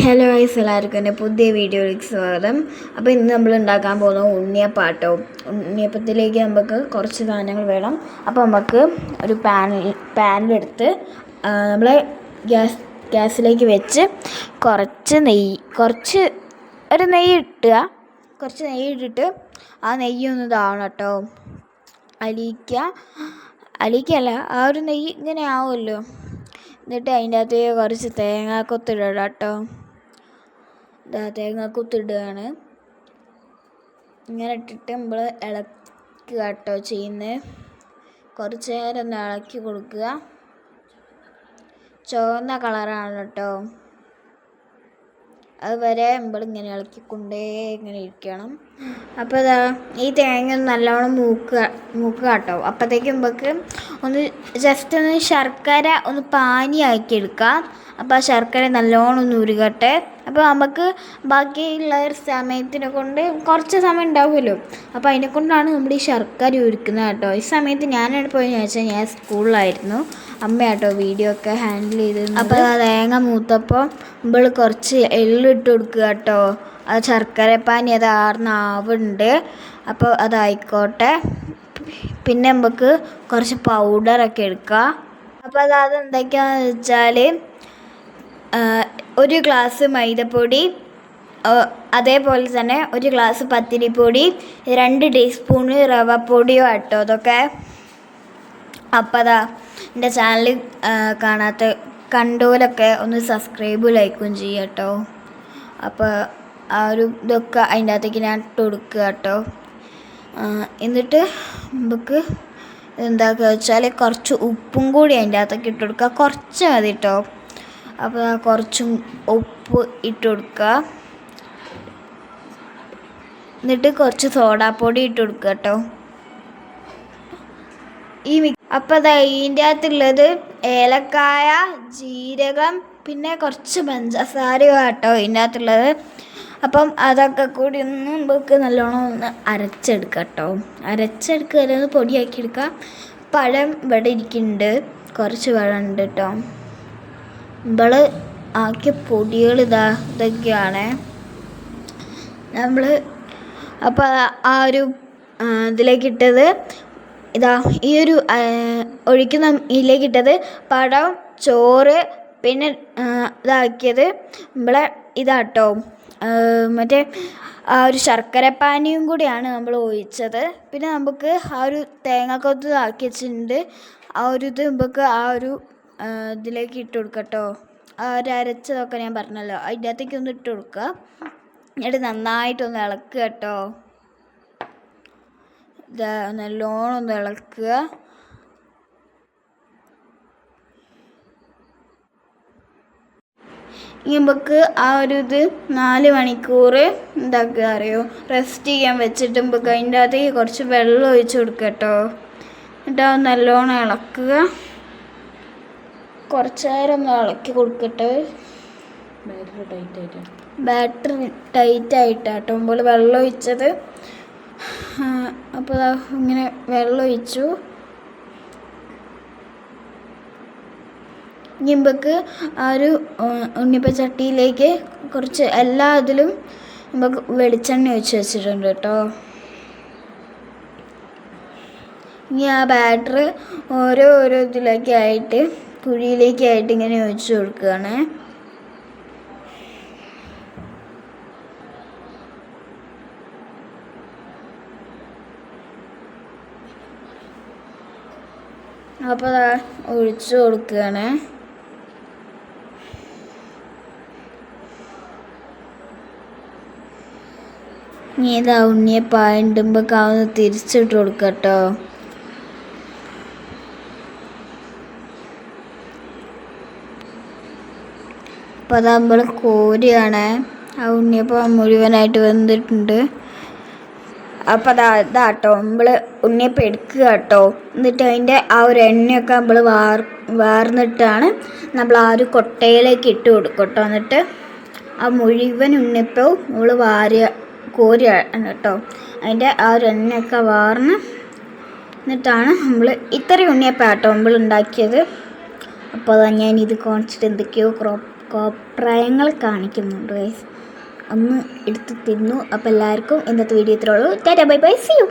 Hello guys, എല്ലാവർക്കും എൻ്റെ പുതിയ വീഡിയോയിലേക്ക് സ്വാഗതം. അപ്പോൾ ഇന്ന് നമ്മൾ ഉണ്ടാക്കാൻ പോകുന്ന ഉണ്ണിയപ്പാട്ടോ. ഉണ്ണിയപ്പത്തിലേക്ക് നമുക്ക് കുറച്ച് സാധനങ്ങൾ വേണം. അപ്പോൾ നമുക്ക് ഒരു പാനിലെടുത്ത് നമ്മൾ ഗ്യാസിലേക്ക് വെച്ച് കുറച്ച് നെയ്യ് ഇട്ടിട്ട് ആ നെയ്യ് ഒന്ന് ഇതാവണം കേട്ടോ. അലിക്കല്ല, ആ ഒരു നെയ്യ് ഇങ്ങനെ ആവുമല്ലോ. എന്നിട്ട് അതിൻ്റെ അകത്ത് കുറച്ച് തേങ്ങാക്കൊത്തിടണം കേട്ടോ. തേങ്ങാക്കൊത്തിടുകയാണ്. ഇങ്ങനെ ഇട്ടിട്ട് നമ്മൾ ഇളക്കുക കേട്ടോ ചെയ്യുന്നത്. കുറച്ച് നേരം ഒന്ന് ഇളക്കി കൊടുക്കുക. ചുവന്ന കളറാണ് കേട്ടോ. അതുവരെ ഇങ്ങനെ ഇങ്ങനെ ഇരിക്കണം. അപ്പോൾ ഈ തേങ്ങ ഒന്ന് നല്ലോണം മൂക്കുക കേട്ടോ. അപ്പോഴത്തേക്കും നമുക്ക് ജസ്റ്റ് ഒന്ന് ശർക്കര ഒന്ന് പാനിയാക്കി എടുക്കാം. അപ്പോൾ ആ ശർക്കര നല്ലോണം ഒന്ന് ഉരുകട്ടെ. അപ്പോൾ നമുക്ക് ബാക്കിയുള്ള ഒരു സമയത്തിനെ കൊണ്ട് കുറച്ച് സമയം ഉണ്ടാവുമല്ലോ. അപ്പോൾ അതിനെ കൊണ്ടാണ് നമ്മൾ ഈ ശർക്കര ഉരുക്കുന്നത് കേട്ടോ. ഈ സമയത്ത് ഞാനെവിടെ പോയെന്ന് ചോദിച്ചാൽ ഞാൻ സ്കൂളിലായിരുന്നു. അമ്മയാട്ടോ വീഡിയോ ഒക്കെ ഹാൻഡിൽ ചെയ്തത്. അപ്പോൾ ആ തേങ്ങ മൂത്തപ്പോൾ നമ്മൾ കുറച്ച് എള്ളിട്ട് കൊടുക്കുക കേട്ടോ. അത് ശർക്കരപ്പാനി അത് ആവുന്നുണ്ട്. അപ്പോൾ അതായിക്കോട്ടെ. പിന്നെ നമുക്ക് കുറച്ച് പൗഡറൊക്കെ എടുക്കുക. അപ്പോൾ അതെന്തൊക്കെയാണെന്ന് വെച്ചാൽ ഒരു ഗ്ലാസ് മൈദപ്പൊടി, അതേപോലെ തന്നെ ഒരു ഗ്ലാസ് പത്തിരിപ്പൊടി, 2 ടീസ്പൂണ് റവപ്പൊടിയോ ആട്ടോ അതൊക്കെ. അപ്പോൾ എൻ്റെ ചാനൽ കണ്ടോലൊക്കെ ഒന്ന് സബ്സ്ക്രൈബ് ലൈക്കും ചെയ്യുക കേട്ടോ. അപ്പോൾ ആ ഒരു ഇതൊക്കെ അതിൻ്റെ അകത്തേക്ക് ഞാൻ ഇട്ട് കൊടുക്കുക കേട്ടോ. എന്നിട്ട് നമുക്ക് എന്താക്കുക വെച്ചാൽ കുറച്ച് ഉപ്പും കൂടി അതിൻ്റെ അകത്തേക്ക് ഇട്ട് കൊടുക്കുക. കുറച്ച് മതി കേട്ടോ. അപ്പോൾ കുറച്ചും ഉപ്പ് ഇട്ട് കൊടുക്കുക. എന്നിട്ട് കുറച്ച് സോഡാപ്പൊടി ഇട്ട് കൊടുക്കുക കേട്ടോ. അപ്പോൾ ഇതിൻ്റെ അകത്തുള്ളത് ഏലക്കായ, ജീരകം, പിന്നെ കുറച്ച് പഞ്ചസാരയും കേട്ടോ ഇതിൻ്റെ അകത്തുള്ളത്. അപ്പം അതൊക്കെ കൂടി നമുക്ക് നല്ലോണം ഒന്ന് അരച്ചെടുക്കാം കേട്ടോ. അരച്ചെടുക്കുക, അല്ലെങ്കിൽ പൊടിയാക്കി എടുക്കാം. പഴം ഇവിടെ ഇരിക്കുന്നുണ്ട്, കുറച്ച് പഴം ഉണ്ട് കേട്ടോ. നമ്മൾ ആക്കിയ പൊടികൾ ഇതൊക്കെയാണ് നമ്മൾ. അപ്പോൾ ആ ഒരു ഇതിലേക്കിട്ടത് ഈ ഒരു ഒഴിക്കുന്ന ഇതിലേക്കിട്ടത് പഴം, ചോറ്, പിന്നെ ഇതാക്കിയത് നമ്മളെ ഇതാട്ടോ. മറ്റേ ആ ഒരു ശർക്കരപ്പാനിയും കൂടിയാണ് നമ്മൾ ഒഴിച്ചത്. പിന്നെ നമുക്ക് ആ ഒരു തേങ്ങാക്കൊത്ത് ആക്കി വെച്ചിട്ടുണ്ട്. ആ ഒരു ഇത് നമുക്ക് ആ ഒരു ഇതിലേക്ക് ഇട്ട് കൊടുക്കുക കേട്ടോ. ആ ഒരു അരച്ചതൊക്കെ ഞാൻ പറഞ്ഞല്ലോ, അതിൻ്റെ അകത്തേക്ക് ഒന്ന് ഇട്ട് കൊടുക്കുക. എന്നിട്ട് നന്നായിട്ടൊന്ന് ഇളക്കുക കേട്ടോ. നല്ലോണം ഒന്ന് ഇളക്കുക. നമുക്ക് ആ ഒരു ഇത് 4 മണിക്കൂർ എന്താക്കുക അറിയോ, റെസ്റ്റ് ചെയ്യാൻ വെച്ചിട്ട് നമുക്ക് അതിൻ്റെ അകത്തേക്ക് കുറച്ച് വെള്ളം ഒഴിച്ച് കൊടുക്കുക കേട്ടോ. എന്നിട്ട് അത് നല്ലോണം ഇളക്കുക. കുറച്ച് നേരം ഒന്ന് ഇളക്കി കൊടുക്കട്ടെ. ബാറ്ററി ടൈറ്റായിട്ടാട്ടോ നമ്മൾ വെള്ളം ഒഴിച്ചത്. അപ്പോൾ ഇങ്ങനെ വെള്ളം ഒഴിച്ചു. ഇനി നമുക്ക് ആ ഒരു ഉണ്ണിയപ്പച്ചട്ടിയിലേക്ക് കുറച്ച് എല്ലാ ഇതിലും നമുക്ക് വെളിച്ചെണ്ണ ഒഴിച്ച് വെച്ചിട്ടുണ്ട് കേട്ടോ. ഇനി ആ ബാറ്റർ ഓരോ ഇതിലേക്കായിട്ട് കുഴിയിലേക്കായിട്ട് ഇങ്ങനെ ഒഴിച്ച് കൊടുക്കുകയാണ്. അപ്പോൾ ഒഴിച്ച് കൊടുക്കുകയാണ്. ഇനി ഉണ്ണിയപ്പായുമ്പോൾ ഒന്ന് തിരിച്ചിട്ട് കൊടുക്കുക കേട്ടോ. അപ്പോൾ നമ്മൾ കോരിയാണ്. ആ ഉണ്ണിയപ്പം മുഴുവനായിട്ട് വെന്തിട്ടുണ്ട്. അപ്പോൾ ഇതാട്ടോ നമ്മൾ ഉണ്ണിയപ്പം എടുക്കുക കേട്ടോ. എന്നിട്ട് അതിൻ്റെ ആ ഒരു എണ്ണയൊക്കെ നമ്മൾ വാർന്നിട്ടാണ് നമ്മൾ ആ ഒരു കൊട്ടയിലേക്ക് ഇട്ട് കൊടുക്കും കേട്ടോ. എന്നിട്ട് ആ മുഴുവൻ ഉണ്ണിയപ്പവും നമ്മൾ കോരിയാണ് കേട്ടോ. അതിൻ്റെ ആ ഒരു എണ്ണയൊക്കെ വാർന്ന് എന്നിട്ടാണ് നമ്മൾ ഇത്രയും ഉണ്ണിയപ്പം കേട്ടോ നമ്മൾ ഉണ്ടാക്കിയത്. അപ്പോൾ ഞാൻ ഇത് കാണിച്ചിട്ട് എന്തൊക്കെയോ കോപ്രായങ്ങൾ കാണിക്കുന്നുണ്ട് ഗൈസ്. ഒന്ന് എടുത്ത് തിന്നു. അപ്പോൾ എല്ലാവർക്കും ഇന്നത്തെ വീഡിയോ ഇത്രേ ഉള്ളൂ. Tata bye bye, see U.